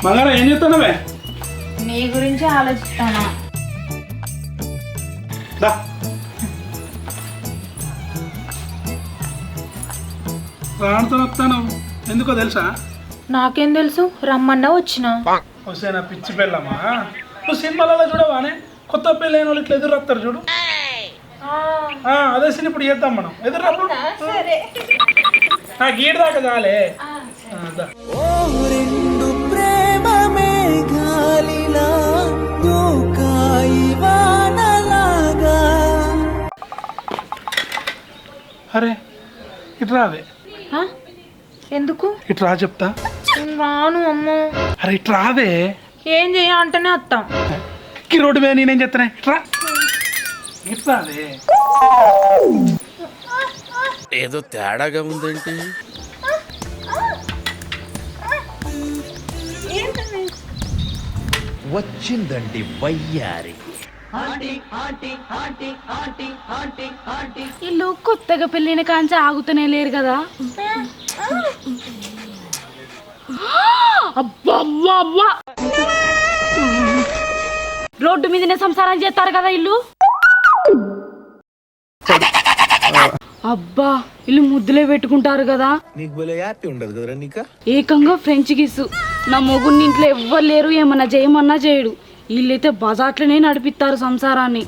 బంగారం ఏం చెప్తున్నావే? నీ గురించి ఆలోచిస్తానా. రానుతో వస్తాను, ఎందుకో తెలుసా? నాకేం తెలుసు, రమ్మన్నా వచ్చిన. వస్తే నా పిచ్చి పెళ్ళమ్మా, నువ్వు సినిమాలలో చూడవానే కొత్త పెళ్ళైన వాళ్ళు ఇట్లా ఎదురు వస్తారు చూడు. అదే సినిమా ఇప్పుడు చేద్దాం మనం. ఎదురు నా గీడు దాకా చాలే. అరే ఇటు రావే. ఎందుకు? ఇటు రా చెప్తా. రాను అమ్మో. అరే ఇటు రావే. ఏం చెయ్య అంటేనే వస్తాం. ఈ రోడ్డు మీద నేనేం చెప్తానే. ఇట్రా ఇటు రావే. ఏదో తేడాగా ఉందేంటి? వచ్చిందండి వయ్యారి. ఇల్లు కొత్తగా పెళ్ళిన కాంచి ఆగుతూనే లేరు కదా. అబ్బా రోడ్డు మీదనే సంసారం చేస్తారు కదా ఇల్లు. అబ్బా ఇల్లు ముద్దులే పెట్టుకుంటారు కదా. ఏకంగా ఫ్రెంచ్ కిస్. నా మొగుడిని ఇంట్లో ఎవ్వరు లేరు, ఏమన్నా చేయమన్నా చేయడు. వీళ్ళైతే బజాట్లనే నడిపిస్తారు సంసారాన్ని.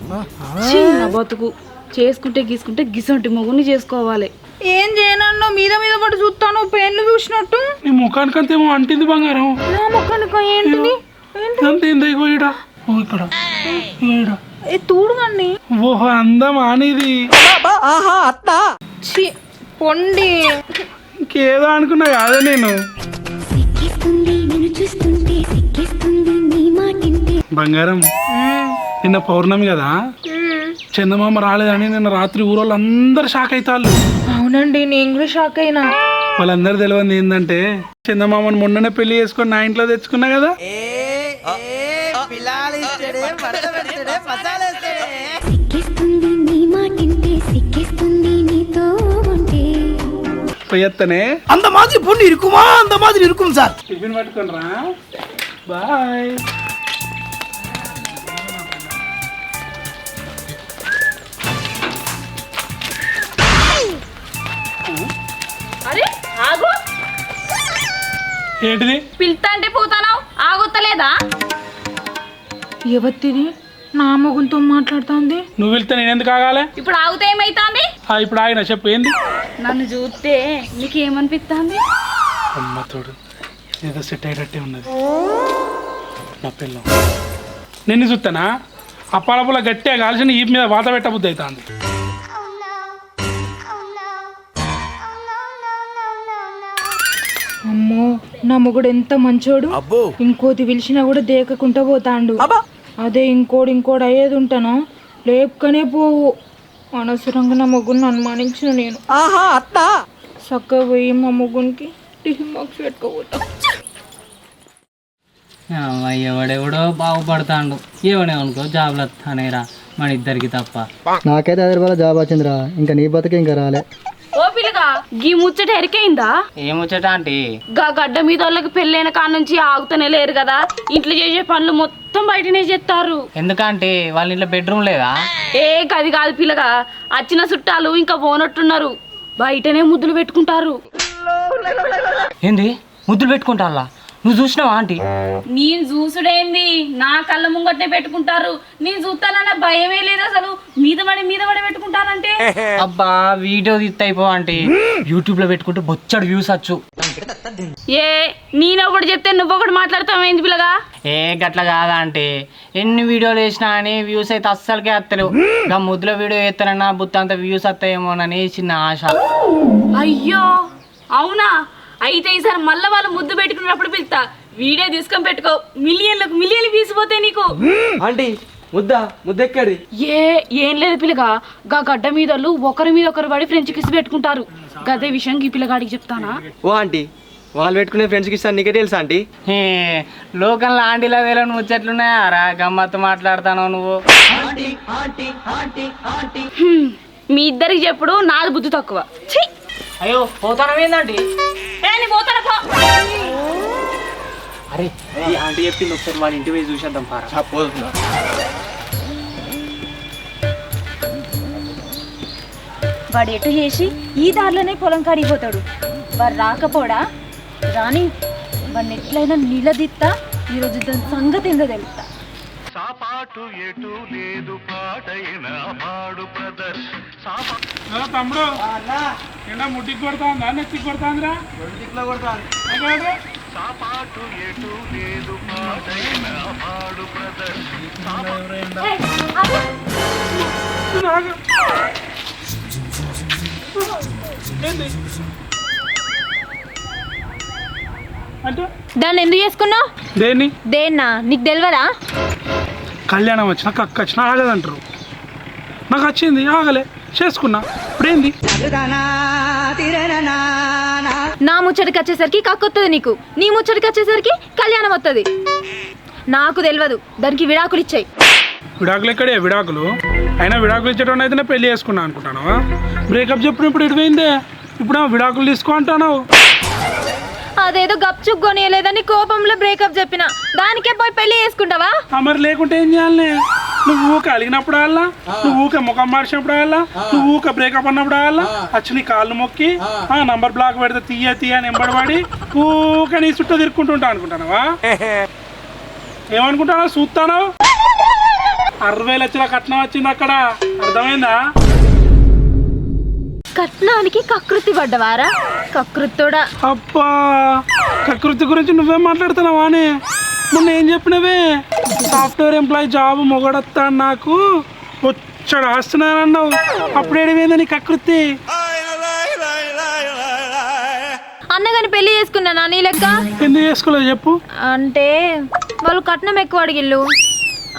చిన్న బతుకు చేసుకుంటే గీసుకుంటే గిసంటి మొగుడిని చేసుకోవాలి. ఏం చేయనన్నా మీద మీద పడి చూస్తాను, పెన్ను చూసినట్టు. నీ ముఖానికంతేమో అంటింది బంగారం. నా ముఖానికి ఏంటిది? ఇక్కడ తూడుగండి. ఓహో అందమా అనేది. పొండి ఇంకేదో అనుకున్నా కాదా నేను. బంగారం నిన్న పౌర్ణమి కదా, చందమామ రాలేదని నిన్న రాత్రి ఊరోళ్ళు అందరు షాక్ అవుతారు. అవునండి నేను కూడా షాక్ అయినా. వాళ్ళందరూ తెలియదు ఏంటంటే చందమామని మొన్ననే పెళ్లి చేసుకొని నా ఇంట్లో తెచ్చుకున్నా కదా. పోయత్తనే అంత మాదిరి పొన్ను ఇరుకుమా, అంత మాదిరి ఇరుకుం సార్. టిఫిన్ పట్టుకొని రా. బాయ్. అరే ఆగు. ఏంటిది? పిల్తా అంటే పోతానా, ఆగొత్తలేదా? ఎవత్తిది నా మొగుంతో మాట్లాడుతుంది. నువ్వు వెళ్తే నేను ఎందుకు ఆగాలి? ఇప్పుడు ఆగితే ఏమైతుంది? ఇప్పుడు ఆగిన చెప్పు ఏంది? నన్ను చూస్తే నీకేమనిపిస్తుంది? అమ్మతోడు ఏదో సెట్ అయ్యేటట్టే ఉన్నది. నా పిల్ల నిన్ను చూస్తానా అప్పాలపుల గట్టిగా కాల్సిన ఈ మీద వాత పెట్టబుద్ధి అవుతుంది. అమ్మో నా మొగుడు ఎంత మంచోడు. ఇంకోటి పిలిచినా కూడా దేకకుంటా పోతాండు. అదే ఇంకోడు అయ్యేది ఉంటాను లేపుకనే పోవు. అనవసరంగా నా మొగ్గుని అనుమానించిన నేను. చక్కగా పోయి మా మొగ్గునికి టిఫిన్ బాక్స్ పెట్టుకోబోతా. ఎవడెవడో బాగుపడతాడు, ఎవడేమనుకో జాబ్లు వస్తానేరా మన ఇద్దరికి తప్ప. నాకైతే 5 రూపాయల జాబ్ వచ్చిందిరా, ఇంకా నీ బతుకు ఇంకా రాలే. ఓ పిల్లగా గీ ముచ్చట ఎరికైందా? ఏముచ్చట అంటే గా గడ్డ మీద వాళ్ళకి పెళ్ళైన కాడ నుంచి ఆగుతూనే లేరు కదా. ఇంట్లో చేసే పనులు మొత్తం బయటనే చేస్తారు. ఎందుకంటే వాళ్ళ ఇంట్లో బెడ్రూమ్ లేదా? గది కాదు పిల్లగా, వచ్చిన చుట్టాలు ఇంకా పోనట్టున్నారు, బయటనే ముద్దులు పెట్టుకుంటారు. ఏంది ముద్దులు పెట్టుకుంటా? నువ్వు చూసినావా ఆంటీ? నేను చూసుడేంది, నా కళ్ళ ముంగట్నే పెట్టుకుంటారు. నేను చూస్తానన్న భయమే లేదు అసలు. మీద పడి పెట్టుకుంటారంటే. అబ్బా వీడియో తీస్తాయిపో ఆంటీ, యూట్యూబ్ లో పెట్టుకుంటే బొచ్చడు వ్యూస్ వచ్చు. నేనొకటి చెప్తే నువ్వొకటి మాట్లాడతావు ఏంది పిల్లగా? గట్ల కాదా అంటే ఎన్ని వీడియోలు వేసినా అని వ్యూస్ అయితే అస్సలకే వస్తలేవు. ఇంకా ముద్దుల వీడియో వేస్తానన్నా బుత్తంత వ్యూస్ వస్తాయేమోనని చిన్న ఆశ. అయ్యో అవునా? అయితే ఈసారి మళ్ళీ వాళ్ళు ముద్దు పెట్టుకున్నప్పుడు పిలుస్తా, వీడియో తీసుకొని పెట్టుకో. మిలియన్లకు మిలియన్లు వీసిపోతాయి నీకు. ఆంటీ ముద్దెక్కడి? ఏం లేదు పిల్లగా, గా గడ్డ మీద ఒకరి మీద ఒకరు పడి ఫ్రెంచ్ కిస్ పెట్టుకుంటారు. గదే విషయం ఈ పిల్లగాడికి చెప్తానా? ఓ ఆంటీ వాళ్ళు పెట్టుకునే ఫ్రెండ్స్ కి ఇస్తాను, నీకే తెలుసా ఆంటీ? లోకల్ ఆంటీలా వేలని ముచ్చట్లున్నాయా రా? గమ్మత్తు మాట్లాడతాను నువ్వు. మీ ఇద్దరికి చెప్పుడు, నాది బుద్ధి తక్కువ. అయ్యో పోతానమేందండి? అరే ఈ ఆంటీ చెప్పింది ఒకసారి వాళ్ళ ఇంటి పోయి చూసేద్దాం పారా. పోతున్నా. వాడు ఎటు చేసి ఈ దారిలోనే పొలం కాడిపోతాడు. వాడు రాకపోడా రాని వాడిని ఎట్లయినా నిలదీత్తా. ఈరోజు దాని సంగతి ఏందో తెలుస్తా. తమ్ముడు ఎండా ముడ్డికి కొడతాందా నెత్తికి కొడతాందిరా? అంటే దాన్ని ఎందుకు చేసుకున్నావు? దేన్ని? దేన్నా నీకు తెలియదా? కళ్యాణం వచ్చినా కక్క వచ్చినా ఆగదంటారు. నాకు వచ్చింది ఆగలే చేసుకున్నా. ఇప్పుడేంది? నా ముచ్చటికి వచ్చేసరికి కక్కొత్తది నీకు, నీ ముచ్చటికి వచ్చేసరికి కళ్యాణం వస్తుంది. నాకు తెలియదు. దానికి విడాకులు ఇచ్చాయి. విడాకులు ఎక్కడే విడాకులు? అయినా విడాకులు ఇచ్చేటోని అయితేనే పెళ్లి చేసుకున్నా అనుకుంటాను. బ్రేకప్ చెప్పినప్పుడు ఎటుపోయిందే? ఇప్పుడు విడాకులు తీసుకో అంటాను. అదేదో గప్చుక్ కొనియలేదని కోపంలో బ్రేకప్ చెప్పిన దానికే పోయి పెళ్లి చేసుకుంటావా? మరి లేకుంటే ఏం చేయాలి? నువ్వు ఊక అలిగినప్పుడు ఆళ్ళ, నువ్వు ఊక ముఖం మార్చినప్పుడు ఆళ్ళ, నువ్వు ఊక బ్రేకప్ అన్నప్పుడు ఆళ్ళ వచ్చి నీ కాళ్ళు మొక్కి నంబర్ బ్లాక్ పెడితే తీయ తీయ అని ఎంబడబడి ఊక నీ చుట్టూ తిరుక్కుంటుంటా అనుకుంటానవా? ఏమనుకుంటానో చూస్తాను. 60 లక్షల కట్నం వచ్చింది అక్కడ. అర్థమైందా? కట్నానికి కకృతి పడ్డవారా? కకృతోడా? అబ్బా కకృతి గురించి నువ్వేం మాట్లాడుతున్నావా అని మొన్న ఏం చెప్పినవే? సాఫ్ట్వేర్ ఎంప్లాయీ జాబ్ మొగడొస్తాను నాకు వచ్చాడు ఆస్తున్నానన్నావు. అప్పుడు ఏడిపోయిందా నీ కకృతి? అన్నగాని పెళ్లి చేసుకున్నానా నీ లెక్క? ఎందుకు చేసుకోలేదు చెప్పు? అంటే వాళ్ళు కట్నం ఎక్కువ అడిగిళ్ళు,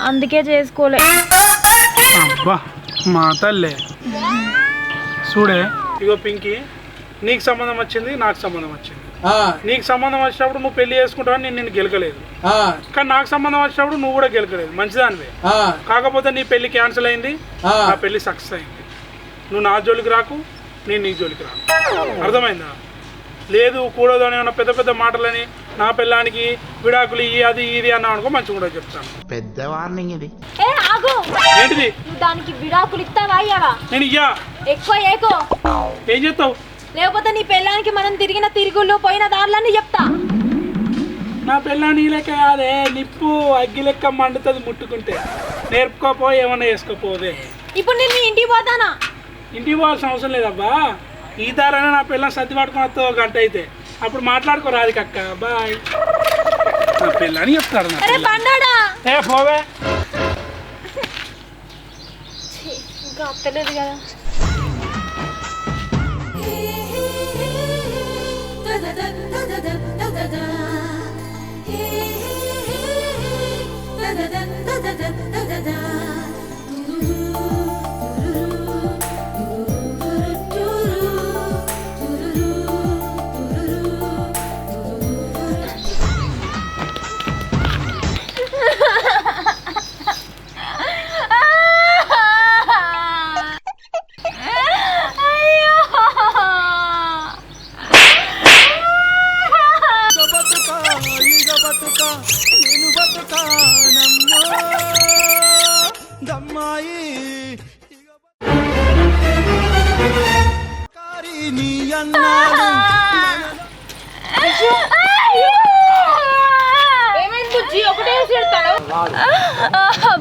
అందుకే చేసుకోలే. అబ్బా మా తల్లే. చూడే ఇగో పింకీ, నీకు సంబంధం వచ్చింది, నాకు సంబంధం వచ్చింది. నీకు సంబంధం వచ్చినప్పుడు నువ్వు పెళ్లి చేసుకుంటావని నేను నిన్ను గెలకలేదు, కానీ నాకు సంబంధం వచ్చినప్పుడు నువ్వు కూడా గెలకలేదు. మంచిదానివే. కాకపోతే నీ పెళ్లి క్యాన్సిల్ అయింది, నా పెళ్లి సక్సెస్ అయింది. నువ్వు నా జోలికి రాకు, నేను నీ జోలికి రాకు. అర్థమైందా? లేదు కూడదు అని ఉన్న పెద్ద పెద్ద మాటలని నా పిల్లానికి విడాకులు అది ఇది అన్నా అనుకో మంచిగా కూడా చెప్తాను. పెద్ద వార్నింగ్ ఇది. ఏంటిది? దానికి విడాకులు ఇస్తావా? అయ్యావా? నేను ఇయ్యా. ఎక్కువ ఏకో ఏం చేస్తావు? లేకపోతే నీ పెళ్ళానికి మనం తిరిగిన తిరుగుళ్ళు పోయిన దారులన్నీ చెప్తా. నా పిల్లని లెక్క కాదే, నిప్పు అగ్గి లెక్క మండుతుంది ముట్టుకుంటే. నేర్పుకోపో ఏమన్నా వేసుకోపోదే. ఇప్పుడు నేను మీ ఇంటికి పోతానా? ఇంటికి పోవాల్సిన అవసరం లేదబ్బా. ఈ దారైనా నా పిల్లని సర్ది పట్టుకుని వస్తావు ఒక గంట అయితే. అప్పుడు మాట్లాడుకో రాదు కక్క. బాయ్. నా పిల్లని చెప్తారు. ఏ పోవే. ఇంకా అత్తలేదు కదా.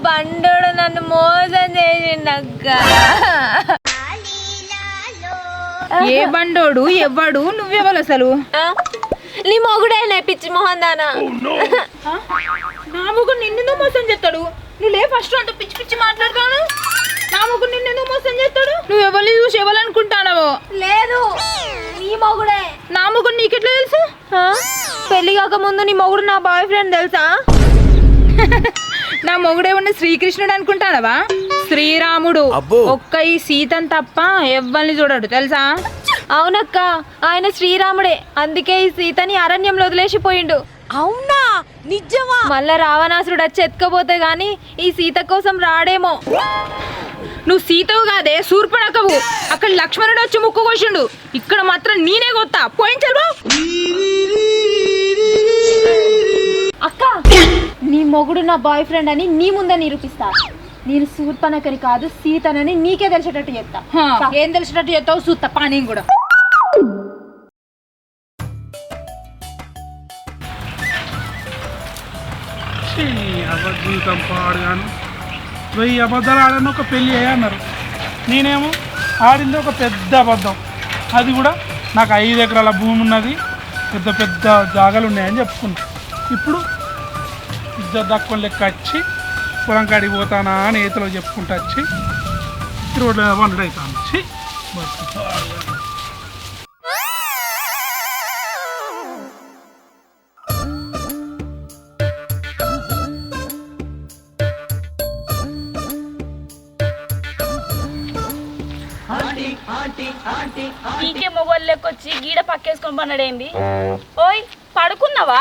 బండోడు నన్ను మోసం చేసిండక్క. ఏ బండోడు? ఎవ్వడు? నువ్వెవరు అసలు? నీ మొగుడే పిచ్చి మొహన్ దానా. నా మొగుడు నిన్నెందుకు మోసం చేస్తాడు? నువ్వు లే ఫస్ట్ అంత పిచ్చి పిచ్చి మాట్లాడతాను. నా మొగుడు నిన్నెందుకు మోసం చేస్తాడు? నువ్వు ఎవరిని చూసి ఎవరనుకుంటానవో? లేదు నీ మొగుడే. నా మొగుడు నీకెట్లా తెలుసు? పెళ్లి కాక ముందు నీ మొగుడు నా బాయ్ ఫ్రెండ్ తెలుసా? నా మొగుడే ఉన్న శ్రీకృష్ణుడు అనుకుంటానవా? శ్రీరాముడు. ఒక్క ఈ సీతను తప్ప ఎవ్వరిని చూడడు తెలుసా? అవునక్క, ఆయన శ్రీరాముడే. అందుకే ఈ సీతని అరణ్యంలో వదిలేసిపోయిండు. అవునా? నిజమా? మళ్ళా రావణాసురుడు వచ్చి ఎత్తుకపోతే గాని ఈ సీత కోసం రాడేమో. నువ్వు సీతవు కాదే, శూర్పణఖవు. అక్కడ లక్ష్మణుడు వచ్చి ముక్కు కోసిండు, ఇక్కడ మాత్రం నేనే కొత్తా. పోయించరు. అక్క నీ మొగుడు నా బాయ్ ఫ్రెండ్ అని నీ ముందే నిరూపిస్తా. నేను శూర్పణఖని కాదు సీతనని నీకే తెలిసేటట్టు చెప్తా. ఏం తెలిసినట్టు చెప్తావు చూస్తా పానీ కూడా. జీవితం పాడుగాను 1000 అబద్ధాలు ఆడని ఒక పెళ్ళి అన్నారు. నేనేమో ఆడింది ఒక పెద్ద అబద్ధం. అది కూడా నాకు 5 ఎకరాల భూమి ఉన్నది, పెద్ద పెద్ద జాగాలు ఉన్నాయని చెప్పుకున్నా. ఇప్పుడు ఇద్దరు దక్కువ లెక్క వచ్చి పొలం కాడికి పోతానా అని ఈతలో చెప్పుకుంటూ వచ్చి రోడ్ల వండడం అవుతాను. వచ్చి నీకే మొగోళ్ళు లెక్కొచ్చి గీడ పక్కేసుకొని పన్నాడేంది? ఓయ్ పడుకున్నావా?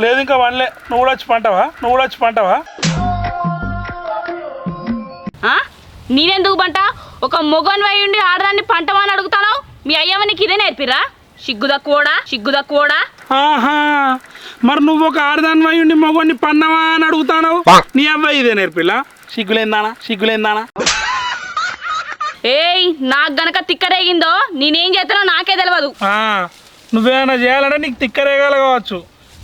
లేదు ఇంకా వన్లే. నువ్వు కూడా వచ్చి పంటవా? నేనెందుకు పంట? ఒక మొగన్ వై ఉండి ఆడదాన్ని పంటవా అని అడుగుతాను. మీ అయ్యవ నీకు ఇదే నేర్పిరా? సిగ్గు తక్కువడా. ఆహా, మరి నువ్వు ఒక ఆడదానివై ఉండి మగవాడిని పన్నవా అని అడుగుతావు. నీ అబ్బాయి ఇదే నేర్పిల్లా? సిగ్గులేందానా? ఏయ్ నాకు గనక తిక్కరేగిందో నేనేం చేస్తానో నాకే తెలియదు. నువ్వేమైనా చేయాలంటే నీకు తిక్కరేగాలి కావచ్చు,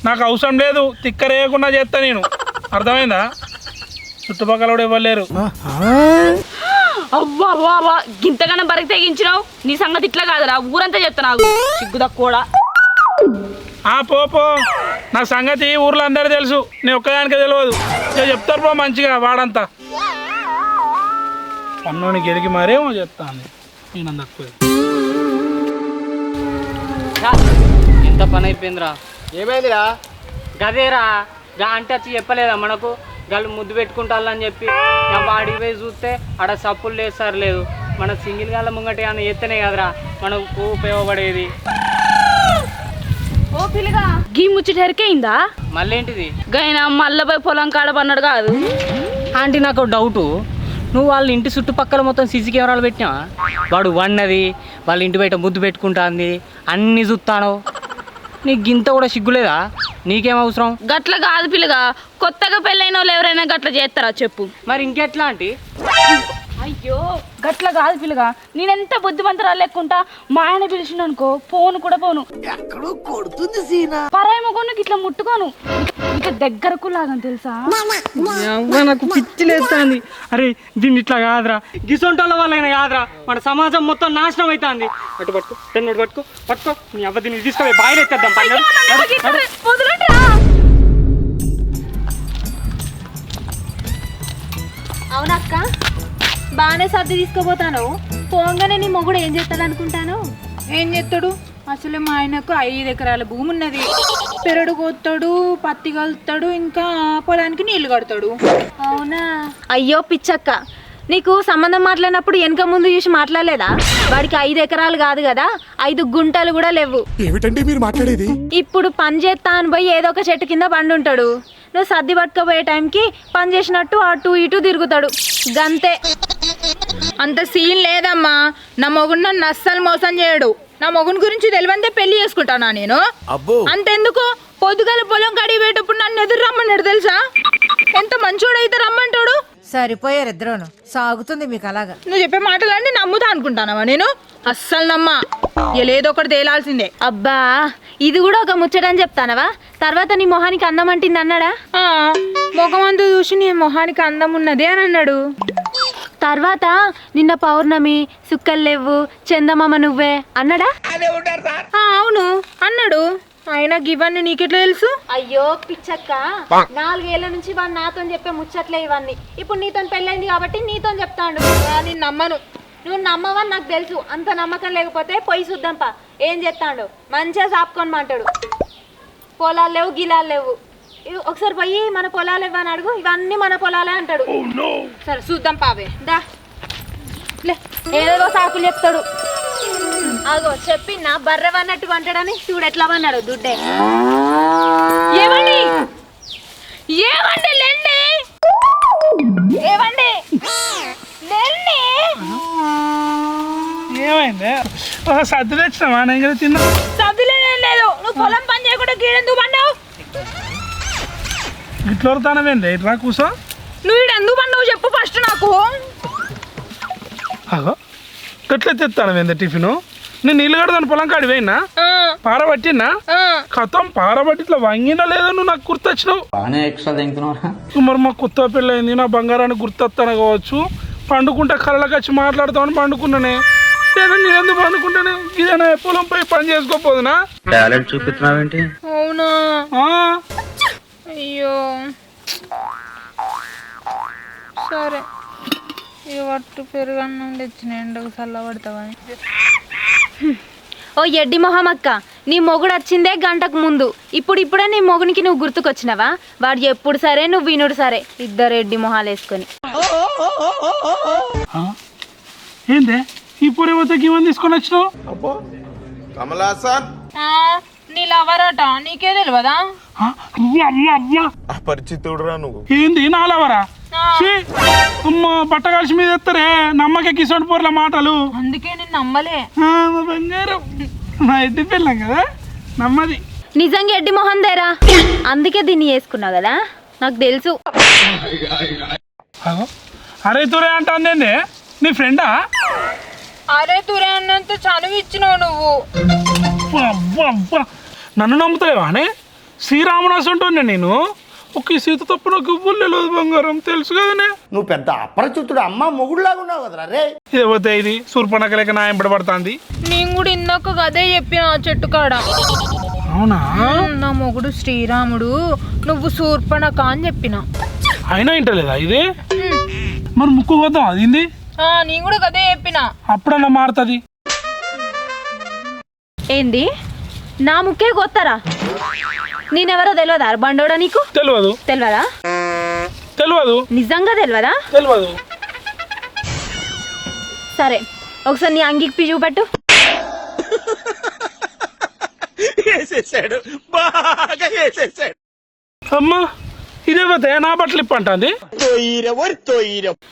నాకు అవసరం లేదు. తిక్కరేయకుండా చేస్తా నేను, అర్థమైందా? చుట్టుపక్కల కూడా ఇవ్వలేరు. అవ్వా గింతగానే బరికి తెగించినావు. నీ సంగతి ఇట్లా కాదురా, ఊరంతా చెప్తాను. సిగ్గు తక్కువడా. పో నా సంగతి ఊర్లో అందరూ తెలుసు, నేను ఒక్కదానికే తెలియదు. చెప్తారు పో మంచిగా వాడంతా. పన్నుని గెలికి మరేమో చెప్తాను నేను తక్కువ. ఎంత పని అయిపోయిందిరా. ఏమైందిరా? గదేరా గా అంటే వచ్చి చెప్పలేదా మనకు? గళ్ళు ముద్దు పెట్టుకుంటాలని చెప్పి వాడికి పోయి చూస్తే ఆడ సప్పులు లేదు సార్ లేదు. మన సింగిల్ గాళ్ళ ముంగట అని ఎత్తనే కదరా మనకు ఉపయోగపడేది. ఓ పిల్లగా గీ ముచ్చట ఎరికైందా? మళ్ళీ ఏంటిది? గైనా మళ్ళీ పోయి పొలం కాడ పన్నాడు కాదు. ఆంటీ నాకు డౌటు, నువ్వు వాళ్ళ ఇంటి చుట్టుపక్కల మొత్తం సీసీ కెమెరాలు పెట్టినావా? వాడు వన్నది వాళ్ళ ఇంటి బయట ముద్దు పెట్టుకుంటాంది అన్నీ చూస్తాను. నీకు గింత కూడా సిగ్గులేదా? నీకేం అవసరం? గట్ల కాదు పిల్లగా, కొత్తగా పెళ్ళైన వాళ్ళు ఎవరైనా గట్ల చేస్తారా చెప్పు? మరి ఇంకెట్లా ఆంటీ? అయ్యో గట్ల కాదు పిల్లగా, నేనెంత బుద్ధిమంతరాలు లెక్కుంటా. మా ఆయన పిలిచిండు అనుకో పోను కూడా పోను. పరాయి మొగోనికి ఇట్లా ముట్టుకోను, ఇట్లా దగ్గరకు లాగని తెలుసా? నాకు పిచ్చి లేస్తుంది. అరే దీన్ని ఇట్లా కాదురా, గిసొంటోళ్ళ వాళ్ళైనా కాదురా, మన సమాజం మొత్తం నాశనం అవుతుంది. అటు పట్టుకో నీ అవ్వ దీన్ని తీసుకోవే బాయిలు ఎత్తేద్దాం. అవునక్క బాగానే సర్ది తీసుకోపోతాను. పోగానే నీ మొగుడు ఏం చేస్తాడు అనుకుంటాను? ఏం చేస్తాడు? అసలు మా ఆయనకు 5 ఎకరాల భూమి ఉన్నది. పెరడు కోస్తాడు, పత్తి కలుతాడు, ఇంకా పొలానికి నీళ్లు కడతాడు. అవునా? అయ్యో పిచ్చక్క, నీకు సంబంధం మాట్లాడినప్పుడు వెనక ముందు చూసి మాట్లాడలేదా? వాడికి 5 ఎకరాలు కాదు కదా, 5 గుంటలు కూడా లేవు. ఏమిటండి మీరు మాట్లాడేది? ఇప్పుడు పని చేస్తా అని పోయి ఏదో ఒక చెట్టు కింద పండుంటాడు. నువ్వు సర్ది పట్టుకపోయే టైంకి పని చేసినట్టు అటు ఇటు తిరుగుతాడు. గంతే. అంత సీన్ లేదమ్మా. నా మొగుడు నన్ను అస్సలు మోసం చేయడు. నా మొగుని గురించి తెలివంతే పెళ్లి చేసుకుంటానా నేను? అంతెందుకు, పొద్దుగల పొలం కడిగి పోయేటప్పుడు నన్ను ఎదురు రమ్మన్నాడు తెలుసా? ఎంత మంచోడైతే రమ్మంటాడు. సరిపోయారు ఇద్దరును. సాగుతుంది మీకు అలాగా. నువ్వు చెప్పే మాటలన్నీ నమ్ముతా అనుకుంటానవా నేను? అస్సలు నమ్మా. ఏదో ఒకటి తేలాల్సిందే. అబ్బా ఇది కూడా ఒక ముచ్చటని చెప్తానవా? తర్వాత నీ మొహానికి అందం అంటింది అన్నాడా? ముఖమంతా చూసి నీ మొహానికి అందం ఉన్నది అని అన్నాడు. తర్వాత నిన్న పౌర్ణమి, సుక్కలు లేవు, చందమామ నువ్వే అన్నాడా? అవును అన్నాడు. అయినా ఇవన్నీ నీకెట్లా తెలుసు? అయ్యో పిచ్చక్క, 4 ఏళ్ల నుంచి వాడు నాతో చెప్పే ముచ్చట్లే ఇవన్నీ. ఇప్పుడు నీతో పెళ్ళైంది కాబట్టి నీతో చెప్తాడు. నేను నమ్మను. నువ్వు నమ్మవని నాకు తెలుసు. అంత నమ్మకం లేకపోతే పోయి చూద్దాంపా ఏం చేస్తాడు. మంచిగా సాపుకొని మాంటాడు. పొలాలు లేవు, గిలాలు లేవు. ఒకసారి పోయి మన పొలాలు ఇవ్వని అడుగు, ఇవన్నీ మన పొలాలే అంటాడు. సరే చూద్దాం పావే. దా ఏదో సాకులు చెప్తాడు. అగో చెప్పిన బర్రెవన్నట్టు అంటాడని చూడు ఎట్లా అన్నాడు. దుడ్డే ఏమండి ఏమండి లెండి, ఏవండి లెండి. ఏమైంది? సర్ది తెచ్చినావా? నేను తిన్నా. సర్దిలేదేం లేదు, నువ్వు పొలం పని చేయకుండా గీడెందుకు పండావు? ఇట్లా వస్తానవేంది ఇట్లా కూసో. నువ్వు ఈడ ఎందుకు పండావు చెప్పు ఫస్ట్ నాకు. అగో గట్ల తెస్తానవేంది టిఫిన్? నేను నీళ్ళు కడతాను పొలం కాడి పోయినా పారబట్టినా కథం పారబట్టి ఇట్లా వంగినా లేదో నువ్వు నాకు గుర్తొచ్చినావు. మరి మా కొత్త పెళ్ళయింది, నా బంగారానికి గుర్తొస్తాను కావచ్చు. పండుకుంటే కళ్ళకి వచ్చి మాట్లాడతామని పండుకున్నానే. లేదా నేను ఎందుకు పండుకుంటానే? ఇదేనా పొలం పోయి పని చేసుకోపోదునా? టాలెంట్ చూపిస్తున్నావేంటి? అవునా? ఆ, అయ్యో సరే ఈ వట్టు పెరుగన్నం తెచ్చిన ఎండకు చల్లబడతావని. ఓ ఎడ్డి మొహం అక్క, నీ మొగుడు వచ్చిందే గంటకు ముందు. ఇప్పుడే నీ మొగునికి నువ్వు గుర్తుకొచ్చినావా? వాడు ఎప్పుడు సరే నువ్వు వినుడు సరే, ఇద్దరు ఎడ్డి మొహాలు వేసుకొని. ఏందే ఈ పొరి పోతే ఇవన్నీ తీసుకొని వచ్చినావు? నీ లవరట నీకే తెలియదా? ఏంది నాలవరా? అమ్మ బట్ట కలిసి మీద ఎత్తారే, నమ్మకే కిసోడి పోర్ల మాటలు. అందుకే నేను నమ్మలే. బంగారం నా ఎడ్డి పెళ్ళాం కదా, నమ్మది. నిజంగా ఎడ్డి మొహం దేరా, అందుకే దీన్ని వేసుకున్నావు కదా, నాకు తెలుసు. అరే తురే అంటాందే నీ ఫ్రెండా? అరే తురే అన్నంత చనువు ఇచ్చినావు నువ్వు. అబ్బా నన్ను నమ్ముతావా అనే? శ్రీరామనాసు ఉంటుండే నేను. ఒక సీత తప్ప నాకు ఇవ్వలేదు బంగారం, తెలుసు కదనే. నువ్వు పెద్ద అపరిచితుడు అమ్మ మొగుడులాగా ఉన్నావు కదరా రే. ఇదే ఇది సూర్పనక లేక నా ఎంబడి పడుతుంది. నేను కూడా ఇందాక అదే చెప్పిన చెట్టు కాడ. అవునా? నా మొగుడు శ్రీరాముడు, నువ్వు శూర్పణఖ అని చెప్పిన. అయినా ఇంటలేదా ఇది? మరి ముక్కు వద్దాం అది. నేను కూడా అదే చెప్పిన. అప్పుడన్నా మారుతుంది. ఏంది నా ముక్కే కొత్తరా? నేనెవరో తెలియదా బండోడా నీకు? తెలియదు. తెలియదా? తెలియదు. నిజంగా తెలియదా? తెలియదు. సరే ఒకసారి నీ అంగికి పిజు పెట్టు. అమ్మా ఇదే పోతే నా బట్టలు ఇప్పంటుంది.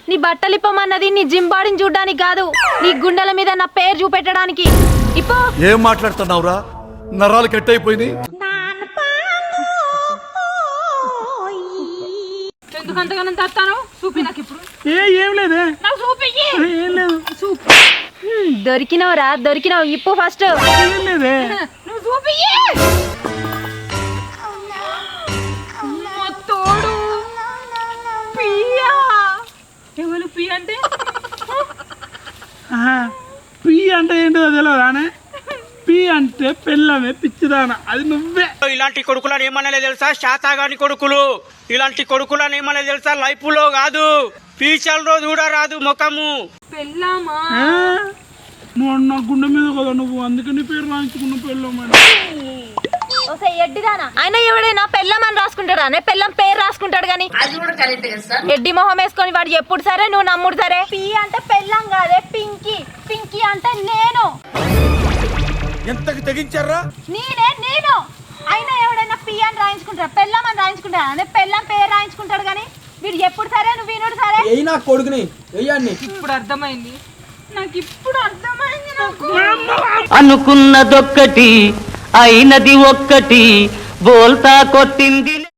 నీ బట్టలు ఇప్పమన్నది నీ జిమ్ బాడీని చూడడానికి కాదు, నీ గుండెల మీద నా పేరు చూపెట్టడానికి. ఇప్పో. ఏం మాట్లాడుతున్నావురా? నరాలు కట్ అయిపోయింది. ఎందుకంతగానో తత్తాను చూపి నాకు ఇప్పుడు. ఏం లేదే, నాకు చూపి. ఏం లేదు. దొరికినవరా దొరికినావు, ఇప్పు ఫస్ట్. ఏం లేదే, నువ్వు చూపి. తోడు పియ్యా. ఎవరు పి అంటే? పి అంటే ఏంటో తెలియదానే? పి అంటే పెళ్ళమే పిచ్చిదానా, అది నువ్వే. ఇలాంటి కొడుకులని ఏమన్నా తెలుసా? శాతాగాని కొడుకులు. ఇలాంటి కొడుకులని ఏమన్నా తెలుసా? లైఫ్ లో కాదు, ఫ్యూచర్ లో చూడరాదు ముఖము. పెళ్ళామా? నువ్వు నా గుండె మీద కదా నువ్వు, అందుకని పేరు రాయించుకున్న పెళ్ళమని. ఎడ్డిదానా ఆయన ఎవడైనా పెళ్ళమని రాసుకుంటాడా? పెళ్ళం పేరు రాసుకుంటాడు గాని. ఎడ్డి మొహం వేసుకొని వాడు ఎప్పుడు సరే నువ్వు నమ్ముడు సరే. పి అంటే పెళ్ళం కాదే, పింకీ. పింకీ అంటే నేను. ఎంతకి తెగించారా? నేను అయినా ఎవడైనా పి అని రాయించుకుంటాడు, పెళ్ళం అని రాయించుకుంటాడు అదే పెళ్ళం పేరు రాయించుకుంటాడు కానీ వీడు ఎప్పుడు సరే నువ్వు వినుడు సరే. నా కొడుకుని ఇప్పుడు అర్థమైంది నాకు, ఇప్పుడు అర్థమైంది నాకు. అనుకున్నదొక్కటి అయినది ఒక్కటి, బోల్తా కొట్టింది.